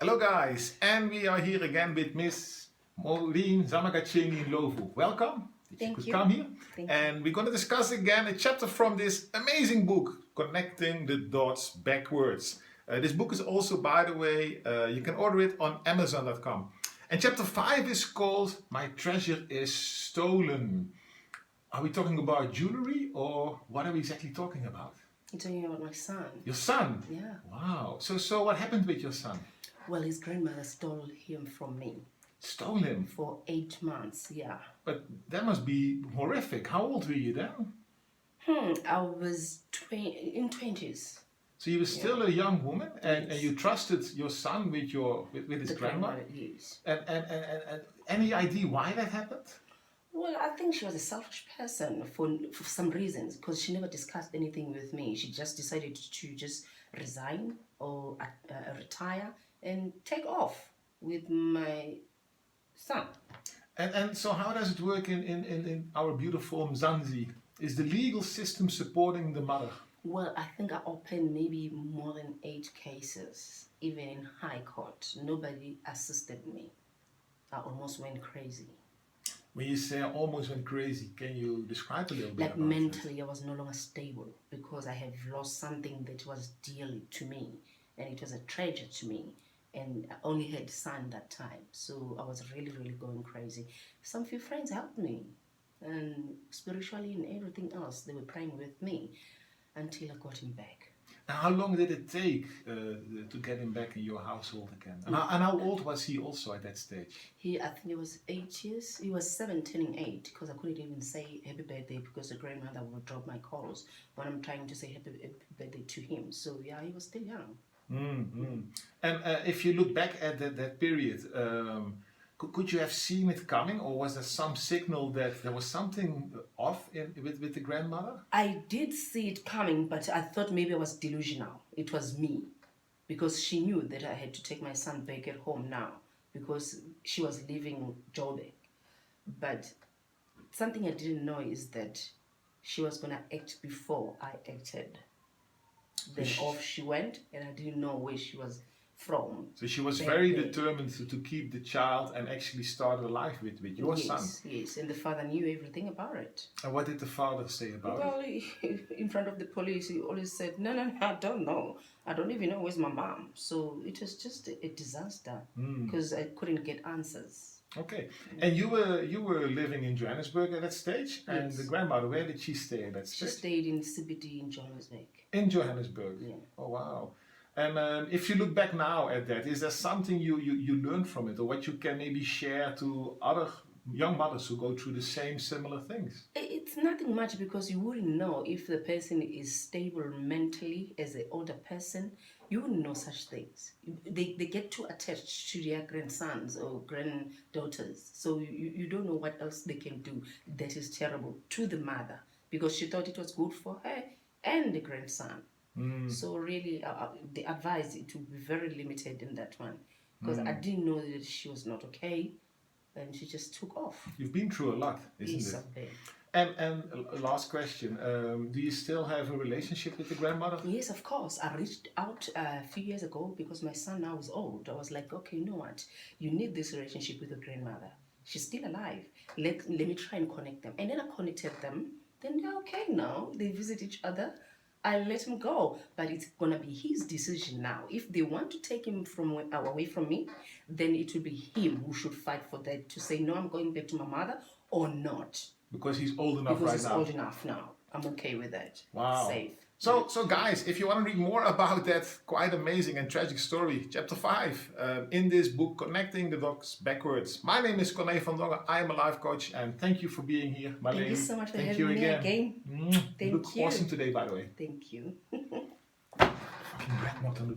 Hello guys, and we are here again with Miss Moline Zamagaceni Lovu. Welcome, that you could come here. And we're going to discuss again a chapter from this amazing book, Connecting the Dots Backwards. This book is also, by the way, you can order it on Amazon.com. And chapter 5 is called My Treasure is Stolen. Are we talking about jewelry or what are we exactly talking about? I'm talking about my son. Your son? Yeah. Wow. So what happened with your son? Well, his grandmother stole him from me. Stole him? For 8 months, yeah. But that must be horrific. How old were you then? I was in 20s. So you were still a young woman, and you trusted your son with his grandma? Yes. And any idea why that happened? Well, I think she was a selfish person for some reasons, because she never discussed anything with me. She just decided to just resign or retire and take off with my son. And so how does it work in our beautiful Mzansi? Is the legal system supporting the mother? Well, I think I opened maybe more than 8 cases, even in High Court. Nobody assisted me. I almost went crazy. When you say I almost went crazy, can you describe a little bit like about mentally this? I was no longer stable because I have lost something that was dear to me, and it was a treasure to me, and I only had son that time, so I was really going crazy. Some few friends helped me, and spiritually and everything else, they were praying with me until I got him back. And how long did it take to get him back in your household again? And how old was he also at that stage? I think he was 8 years. He was 7 turning 8, because I couldn't even say happy birthday because the grandmother would drop my calls when I'm trying to say happy birthday to him. So yeah, he was still young. And if you look back at that period, could you have seen it coming, or was there some signal that there was something off with the grandmother? I did see it coming, but I thought maybe I was delusional. It was me, because she knew that I had to take my son back at home now, because she was leaving Joburg. But something I didn't know is that she was going to act before I acted. Then off she went, and I didn't know where she was from. So she was very determined to keep the child and actually start a life with your son. Yes, and the father knew everything about it. And what did the father say about it? Well, in front of the police, he always said, no, I don't know. I don't even know where's my mom. So it was just a disaster, because I couldn't get answers. Okay, and you were living in Johannesburg at that stage, and the grandmother, where did she stay at that stage? She stayed in CBD in Johannesburg. In Johannesburg? Yeah. Oh wow. And if you look back now at that, is there something you learned from it, or what you can maybe share to other young mothers who go through the similar things? It's nothing much, because you wouldn't know if the person is stable mentally as an older person. You wouldn't know such things. They get too attached to their grandsons or granddaughters. So you don't know what else they can do that is terrible to the mother, because she thought it was good for her and the grandson. So really, the advice to be very limited in that one, because I didn't know that she was not okay, and she just took off. You've been through a lot, isn't it? And last question, do you still have a relationship with the grandmother? Yes, of course. I reached out a few years ago because my son now is old. I was like, okay, you know what? You need this relationship with your grandmother. She's still alive. Let me try and connect them. And then I connected them. Then they're okay now. They visit each other. I let him go, but it's gonna be his decision now. If they want to take him away from me, then it will be him who should fight for that, to say, no, I'm going back to my mother, or not. Because he's old enough right now. Because he's old enough now. I'm okay with that. Wow. Safe. So guys, if you want to read more about that quite amazing and tragic story, chapter 5, in this book, Connecting the Dots Backwards. My name is Corné van Dongen. I am a life coach, and thank you for being here, Marleen. Thank you so much for having me again. You look awesome today, by the way. Thank you. Fucking bread not on the